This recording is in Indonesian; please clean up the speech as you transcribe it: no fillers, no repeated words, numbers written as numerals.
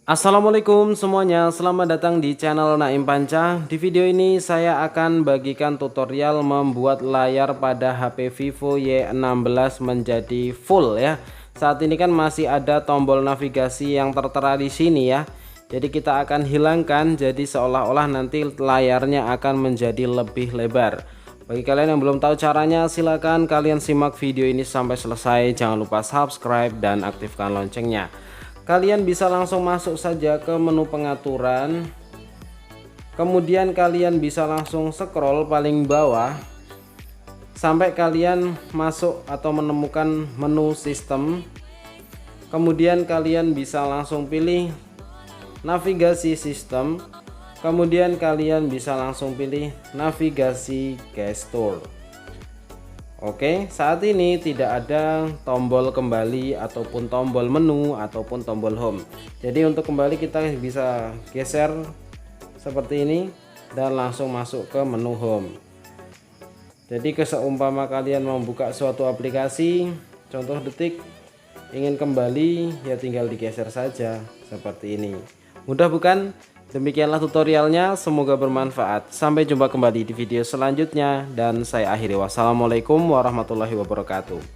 Assalamualaikum semuanya, selamat datang di channel Naim Panca. Di video ini saya akan bagikan tutorial membuat layar pada HP Vivo Y16 menjadi full ya. Saat ini kan masih ada tombol navigasi yang tertera di sini ya. Jadi kita akan hilangkan, jadi seolah-olah nanti layarnya akan menjadi lebih lebar. Bagi kalian yang belum tahu caranya, silakan kalian simak video ini sampai selesai. Jangan lupa subscribe dan aktifkan loncengnya. Kalian bisa langsung masuk saja ke menu pengaturan, kemudian kalian bisa langsung scroll paling bawah sampai kalian masuk atau menemukan menu sistem. Kemudian kalian bisa langsung pilih navigasi sistem, kemudian kalian bisa langsung pilih navigasi gestur. Oke, saat ini tidak ada tombol kembali ataupun tombol menu ataupun tombol home. Jadi untuk kembali kita bisa geser seperti ini dan langsung masuk ke menu home. Jadi seumpama kalian membuka suatu aplikasi, contoh detik, ingin kembali ya tinggal digeser saja seperti ini. Mudah bukan? Demikianlah tutorialnya, semoga bermanfaat. Sampai jumpa kembali di video selanjutnya dan saya akhiri. Wassalamualaikum warahmatullahi wabarakatuh.